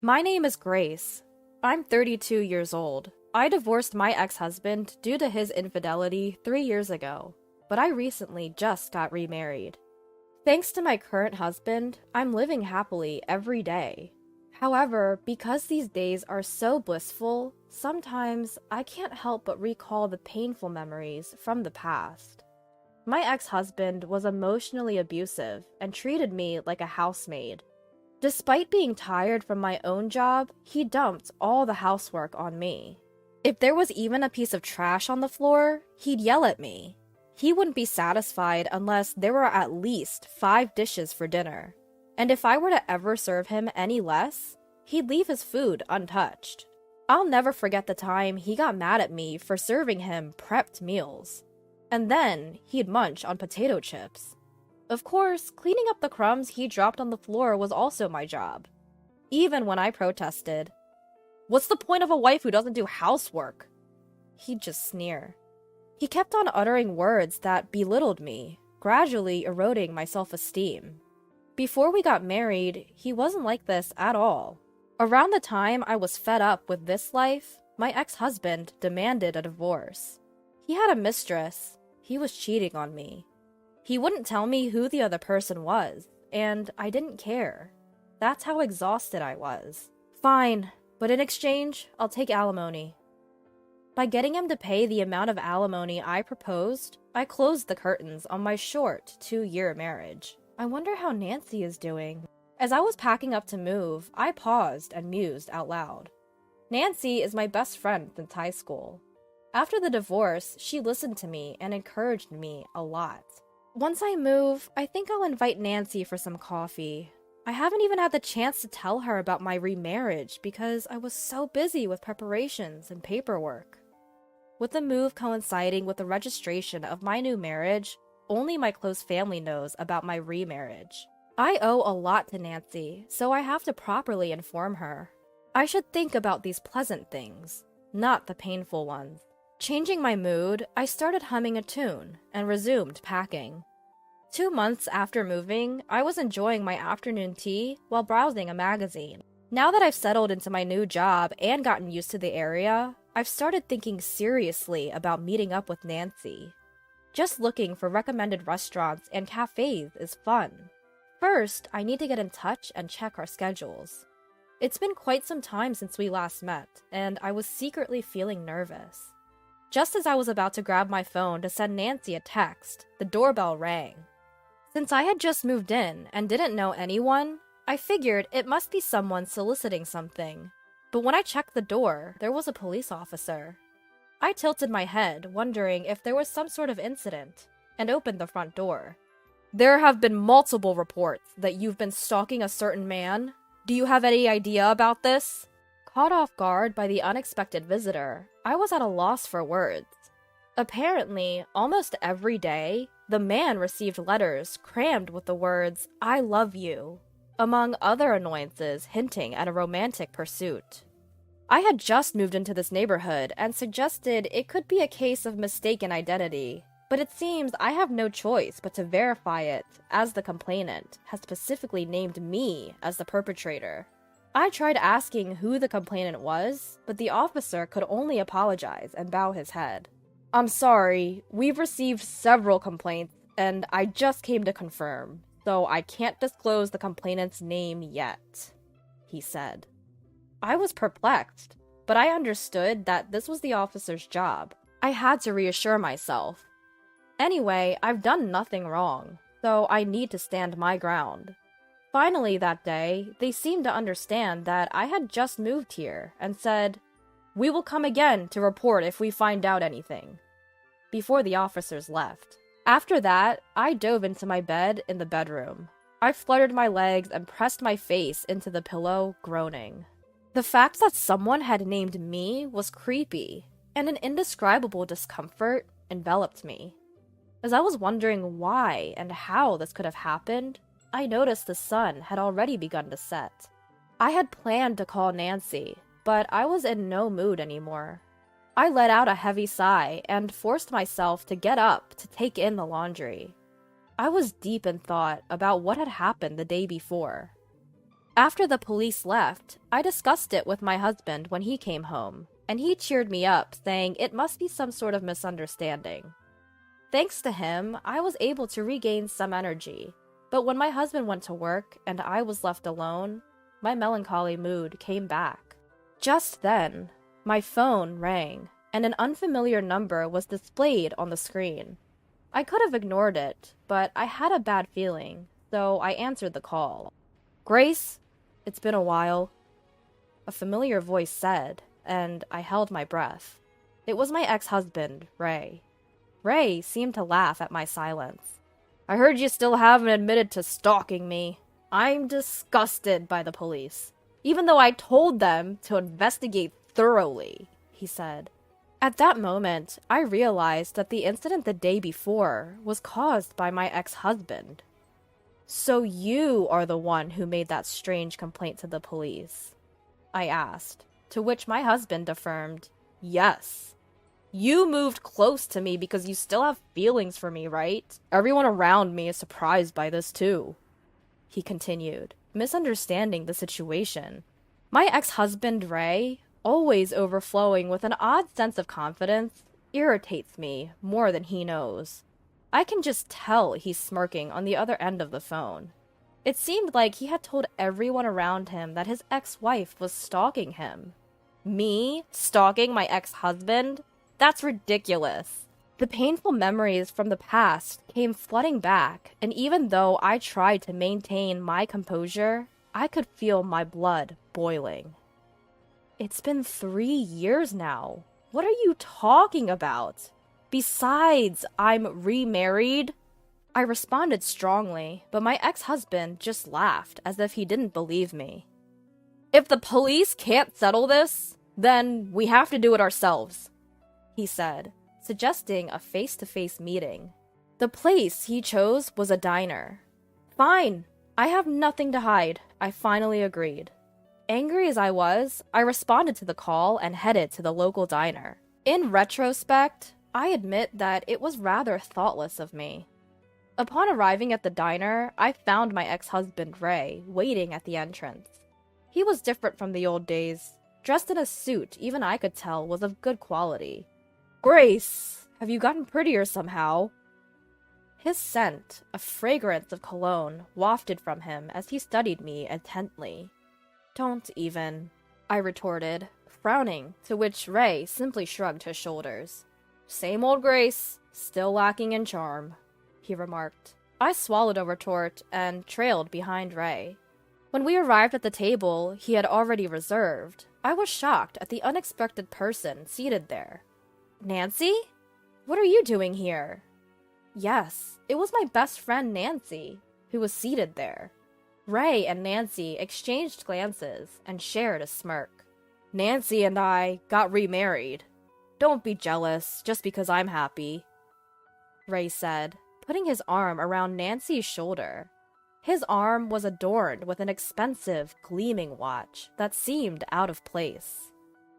My name is Grace. I'm 32 years old. I divorced my ex-husband due to his infidelity 3 years ago, but I recently just got remarried. Thanks to my current husband, I'm living happily every day. However, because these days are so blissful, sometimes I can't help but recall the painful memories from the past. My ex-husband was emotionally abusive and treated me like a housemaid. Despite being tired from my own job, he dumped all the housework on me. If there was even a piece of trash on the floor, he'd yell at me. He wouldn't be satisfied unless there were at least 5 dishes for dinner. And if I were to ever serve him any less, he'd leave his food untouched. I'll never forget the time he got mad at me for serving him prepped meals. And then he'd munch on potato chips. Of course, cleaning up the crumbs he dropped on the floor was also my job. Even when I protested, "What's the point of a wife who doesn't do housework?" he'd just sneer. He kept on uttering words that belittled me, gradually eroding my self-esteem. Before we got married, he wasn't like this at all. Around the time I was fed up with this life, my ex-husband demanded a divorce. He had a mistress. He was cheating on me. He wouldn't tell me who the other person was, and I didn't care. That's how exhausted I was. Fine, but in exchange, I'll take alimony. By getting him to pay the amount of alimony I proposed, I closed the curtains on my short 2-year marriage. I wonder how Nancy is doing. As I was packing up to move, I paused and mused out loud. Nancy is my best friend since high school. After the divorce, she listened to me and encouraged me a lot. Once I move, I think I'll invite Nancy for some coffee. I haven't even had the chance to tell her about my remarriage because I was so busy with preparations and paperwork. With the move coinciding with the registration of my new marriage, only my close family knows about my remarriage. I owe a lot to Nancy, so I have to properly inform her. I should think about these pleasant things, not the painful ones. Changing my mood, I started humming a tune and resumed packing. 2 months after moving, I was enjoying my afternoon tea while browsing a magazine. Now that I've settled into my new job and gotten used to the area, I've started thinking seriously about meeting up with Nancy. Just looking for recommended restaurants and cafes is fun. First, I need to get in touch and check our schedules. It's been quite some time since we last met, and I was secretly feeling nervous. Just as I was about to grab my phone to send Nancy a text, the doorbell rang. Since I had just moved in and didn't know anyone, I figured it must be someone soliciting something. But when I checked the door, there was a police officer. I tilted my head, wondering if there was some sort of incident, and opened the front door. "There have been multiple reports that you've been stalking a certain man. Do you have any idea about this?" Caught off guard by the unexpected visitor, I was at a loss for words. Apparently, almost every day, the man received letters crammed with the words, "I love you," among other annoyances hinting at a romantic pursuit. I had just moved into this neighborhood and suggested it could be a case of mistaken identity, but it seems I have no choice but to verify it, as the complainant has specifically named me as the perpetrator. I tried asking who the complainant was, but the officer could only apologize and bow his head. "I'm sorry, we've received several complaints, and I just came to confirm, so I can't disclose the complainant's name yet," he said. I was perplexed, but I understood that this was the officer's job. I had to reassure myself. Anyway, I've done nothing wrong, so I need to stand my ground. Finally that day, they seemed to understand that I had just moved here and said, "We will come again to report if we find out anything," before the officers left. After that, I dove into my bed in the bedroom. I fluttered my legs and pressed my face into the pillow, groaning. The fact that someone had named me was creepy, and an indescribable discomfort enveloped me. As I was wondering why and how this could have happened, I noticed the sun had already begun to set. I had planned to call Nancy, but I was in no mood anymore. I let out a heavy sigh and forced myself to get up to take in the laundry. I was deep in thought about what had happened the day before. After the police left, I discussed it with my husband when he came home, and he cheered me up, saying it must be some sort of misunderstanding. Thanks to him, I was able to regain some energy, but when my husband went to work and I was left alone, my melancholy mood came back. Just then, my phone rang, and an unfamiliar number was displayed on the screen. I could have ignored it, but I had a bad feeling, so I answered the call. "Grace, it's been a while," a familiar voice said, and I held my breath. It was my ex-husband, Ray. Ray seemed to laugh at my silence. "I heard you still haven't admitted to stalking me. I'm disgusted by the police, even though I told them to investigate thoroughly," he said. At that moment, I realized that the incident the day before was caused by my ex-husband. "So you are the one who made that strange complaint to the police?" I asked, to which my husband affirmed, "Yes. You moved close to me because you still have feelings for me, right? Everyone around me is surprised by this too," he continued, misunderstanding the situation. My ex-husband, Ray, always overflowing with an odd sense of confidence, irritates me more than he knows. I can just tell he's smirking on the other end of the phone. It seemed like he had told everyone around him that his ex-wife was stalking him. Me stalking my ex-husband? That's ridiculous. The painful memories from the past came flooding back, and even though I tried to maintain my composure, I could feel my blood boiling. "It's been 3 years now. What are you talking about? Besides, I'm remarried." I responded strongly, but my ex-husband just laughed as if he didn't believe me. "If the police can't settle this, then we have to do it ourselves," he said, suggesting a face-to-face meeting. The place he chose was a diner. "Fine, I have nothing to hide," I finally agreed. Angry as I was, I responded to the call and headed to the local diner. In retrospect, I admit that it was rather thoughtless of me. Upon arriving at the diner, I found my ex-husband Ray waiting at the entrance. He was different from the old days. Dressed in a suit even I could tell was of good quality. "Grace, have you gotten prettier somehow?" His scent, a fragrance of cologne, wafted from him as he studied me intently. "Don't even," I retorted, frowning, to which Ray simply shrugged his shoulders. "Same old Grace, still lacking in charm," he remarked. I swallowed a retort and trailed behind Ray. When we arrived at the table he had already reserved, I was shocked at the unexpected person seated there. "Nancy? What are you doing here?" Yes, it was my best friend Nancy, who was seated there. Ray and Nancy exchanged glances and shared a smirk. "Nancy and I got remarried. Don't be jealous just because I'm happy," Ray said, putting his arm around Nancy's shoulder. His arm was adorned with an expensive, gleaming watch that seemed out of place.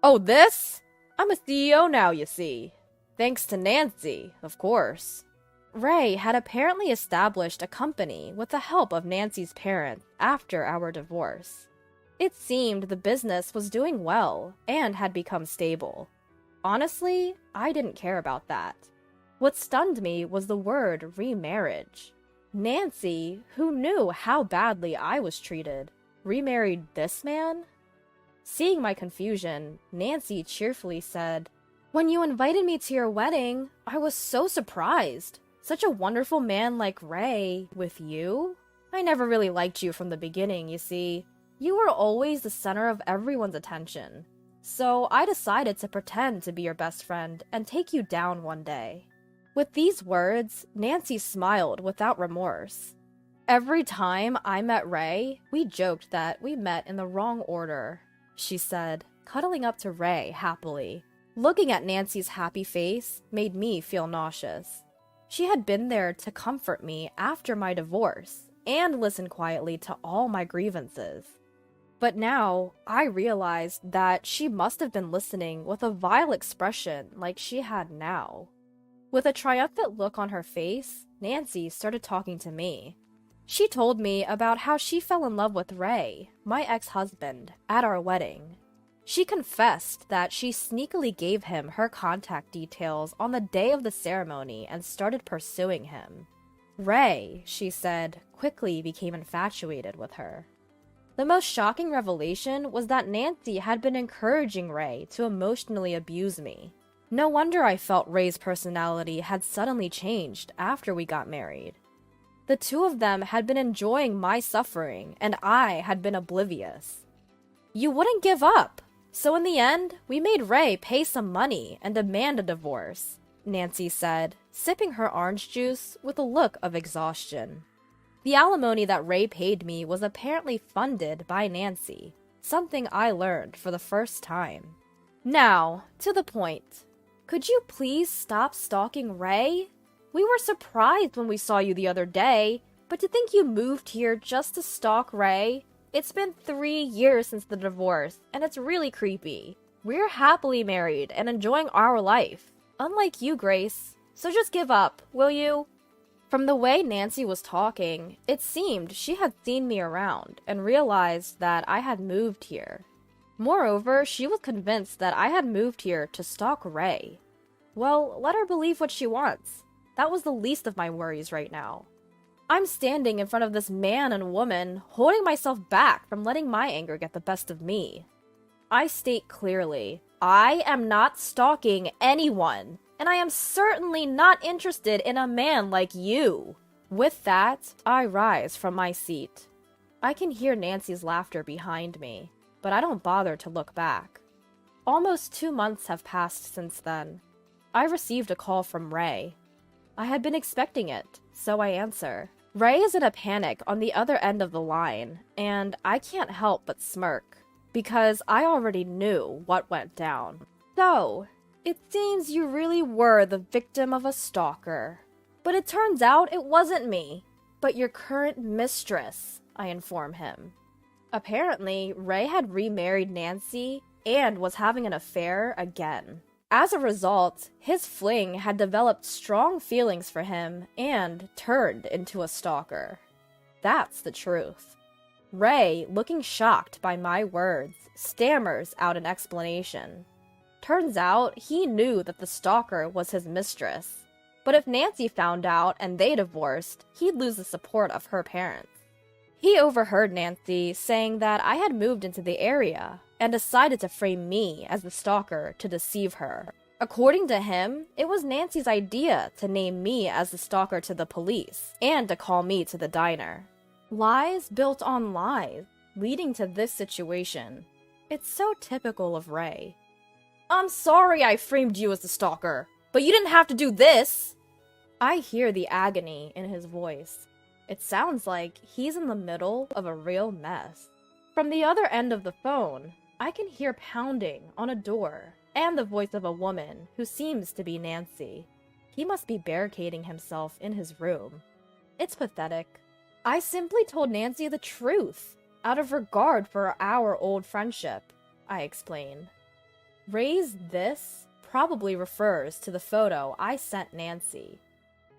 "Oh, this? I'm a CEO now, you see. Thanks to Nancy, of course." Ray had apparently established a company with the help of Nancy's parents after our divorce. It seemed the business was doing well and had become stable. Honestly, I didn't care about that. What stunned me was the word remarriage. Nancy, who knew how badly I was treated, remarried this man? Seeing my confusion, Nancy cheerfully said, "When you invited me to your wedding, I was so surprised. Such a wonderful man like Ray with you? I never really liked you from the beginning, you see. You were always the center of everyone's attention. So I decided to pretend to be your best friend and take you down one day." With these words, Nancy smiled without remorse. "Every time I met Ray, we joked that we met in the wrong order," she said, cuddling up to Ray happily. Looking at Nancy's happy face made me feel nauseous. She had been there to comfort me after my divorce and listen quietly to all my grievances. But now, I realized that she must have been listening with a vile expression like she had now. With a triumphant look on her face, Nancy started talking to me. She told me about how she fell in love with Ray, my ex-husband, at our wedding. She confessed that she sneakily gave him her contact details on the day of the ceremony and started pursuing him. Ray, she said, quickly became infatuated with her. The most shocking revelation was that Nancy had been encouraging Ray to emotionally abuse me. No wonder I felt Ray's personality had suddenly changed after we got married. The two of them had been enjoying my suffering, and I had been oblivious. You wouldn't give up, so in the end, we made Ray pay some money and demand a divorce, Nancy said, sipping her orange juice with a look of exhaustion. The alimony that Ray paid me was apparently funded by Nancy, something I learned for the first time. Now, to the point. Could you please stop stalking Ray? We were surprised when we saw you the other day, but to think you moved here just to stalk Ray? It's been 3 years since the divorce, and it's really creepy. We're happily married and enjoying our life, unlike you, Grace. So just give up, will you? From the way Nancy was talking, it seemed she had seen me around and realized that I had moved here. Moreover, she was convinced that I had moved here to stalk Ray. Well, let her believe what she wants. That was the least of my worries right now. I'm standing in front of this man and woman, holding myself back from letting my anger get the best of me. I state clearly, I am not stalking anyone, and I am certainly not interested in a man like you. With that, I rise from my seat. I can hear Nancy's laughter behind me, but I don't bother to look back. Almost 2 months have passed since then. I received a call from Ray. I had been expecting it, so I answer. Ray is in a panic on the other end of the line, and I can't help but smirk, because I already knew what went down. So, it seems you really were the victim of a stalker. But it turns out it wasn't me, but your current mistress, I inform him. Apparently, Ray had remarried Nancy and was having an affair again. As a result, his fling had developed strong feelings for him and turned into a stalker. That's the truth. Ray, looking shocked by my words, stammers out an explanation. Turns out he knew that the stalker was his mistress, but if Nancy found out and they divorced, he'd lose the support of her parents. He overheard Nancy saying that I had moved into the area and decided to frame me as the stalker to deceive her. According to him, it was Nancy's idea to name me as the stalker to the police and to call me to the diner. Lies built on lies, leading to this situation. It's so typical of Ray. I'm sorry I framed you as the stalker, but you didn't have to do this! I hear the agony in his voice. It sounds like he's in the middle of a real mess. From the other end of the phone, I can hear pounding on a door and the voice of a woman who seems to be Nancy. He must be barricading himself in his room. It's pathetic. I simply told Nancy the truth, out of regard for our old friendship, I explain. Ray's this probably refers to the photo I sent Nancy.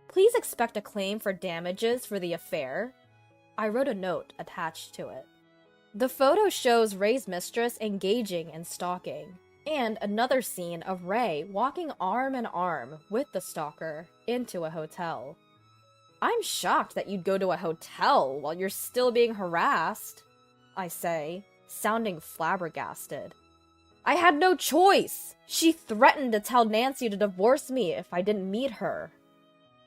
Please expect a claim for damages for the affair. I wrote a note attached to it. The photo shows Ray's mistress engaging in stalking, and another scene of Ray walking arm in arm with the stalker into a hotel. I'm shocked that you'd go to a hotel while you're still being harassed, I say, sounding flabbergasted. I had no choice! She threatened to tell Nancy to divorce me if I didn't meet her.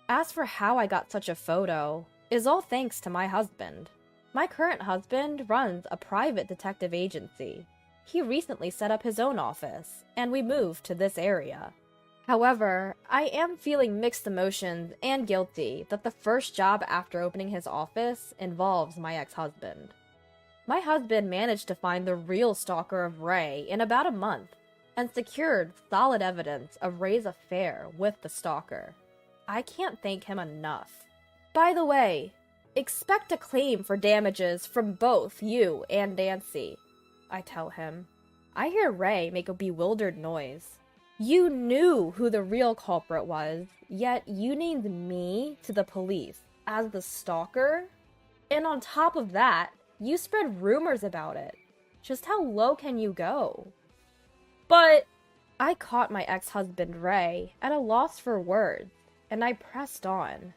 As for how I got such a photo, is all thanks to my husband. My current husband runs a private detective agency. He recently set up his own office, and we moved to this area. However, I am feeling mixed emotions and guilty that the first job after opening his office involves my ex-husband. My husband managed to find the real stalker of Ray in about a month, and secured solid evidence of Ray's affair with the stalker. I can't thank him enough. By the way, expect a claim for damages from both you and Nancy, I tell him. I hear Ray make a bewildered noise. You knew who the real culprit was, yet you named me to the police as the stalker? And on top of that, you spread rumors about it. Just how low can you go? But I caught my ex-husband Ray at a loss for words, and I pressed on.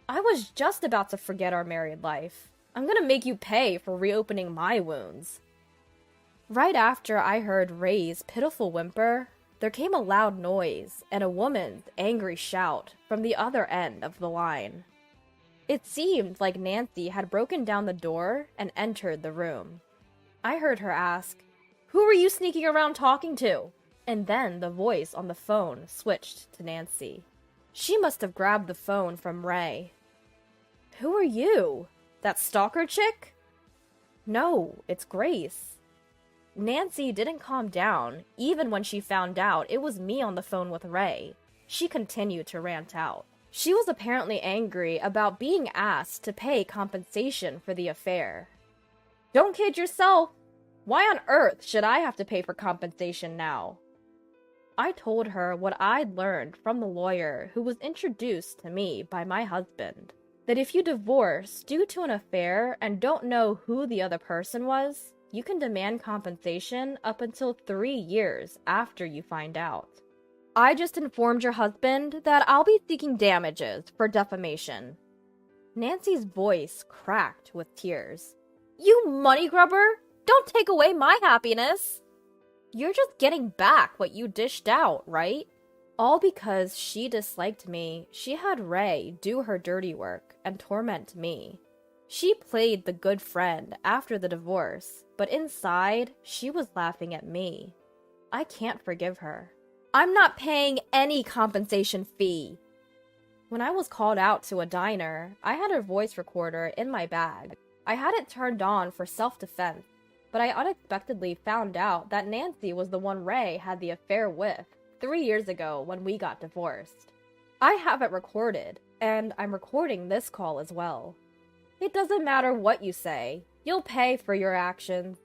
I was just about to forget our married life. I'm gonna make you pay for reopening my wounds. Right after I heard Ray's pitiful whimper, there came a loud noise and a woman's angry shout from the other end of the line. It seemed like Nancy had broken down the door and entered the room. I heard her ask, "Who were you sneaking around talking to?" And then the voice on the phone switched to Nancy. She must have grabbed the phone from Ray. "Who are you? That stalker chick?" "No, it's Grace." Nancy didn't calm down, even when she found out it was me on the phone with Ray. She continued to rant out. She was apparently angry about being asked to pay compensation for the affair. "Don't kid yourself! Why on earth should I have to pay for compensation now?" I told her what I'd learned from the lawyer who was introduced to me by my husband. That if you divorce due to an affair and don't know who the other person was, you can demand compensation up until 3 years after you find out. I just informed your husband that I'll be seeking damages for defamation. Nancy's voice cracked with tears. "You money grubber! Don't take away my happiness! You're just getting back what you dished out, right?" All because she disliked me, she had Ray do her dirty work and torment me. She played the good friend after the divorce, but inside, she was laughing at me. I can't forgive her. I'm not paying any compensation fee. When I was called out to a diner, I had her voice recorder in my bag. I had it turned on for self-defense, but I unexpectedly found out that Nancy was the one Ray had the affair with 3 years ago when we got divorced. I have it recorded, and I'm recording this call as well. It doesn't matter what you say, you'll pay for your actions.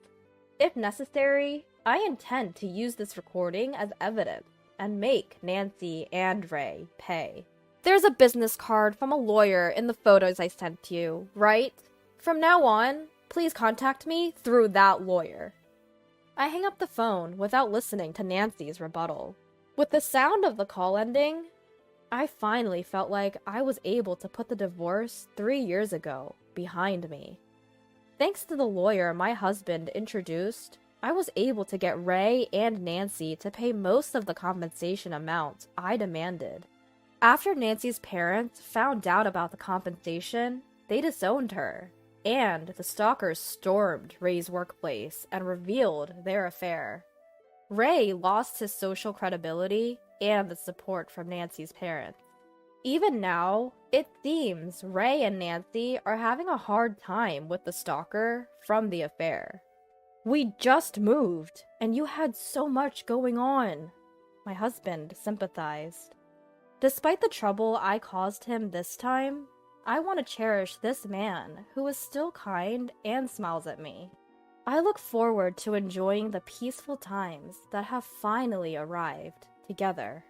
If necessary, I intend to use this recording as evidence and make Nancy and Ray pay. There's a business card from a lawyer in the photos I sent you, right? From now on, please contact me through that lawyer. I hang up the phone without listening to Nancy's rebuttal. With the sound of the call ending, I finally felt like I was able to put the divorce 3 years ago behind me. Thanks to the lawyer my husband introduced, I was able to get Ray and Nancy to pay most of the compensation amount I demanded. After Nancy's parents found out about the compensation, they disowned her, and the stalkers stormed Ray's workplace and revealed their affair. Ray lost his social credibility and the support from Nancy's parents. Even now, it seems Ray and Nancy are having a hard time with the stalker from the affair. "We just moved, and you had so much going on," my husband sympathized. Despite the trouble I caused him this time, I want to cherish this man who is still kind and smiles at me. I look forward to enjoying the peaceful times that have finally arrived together.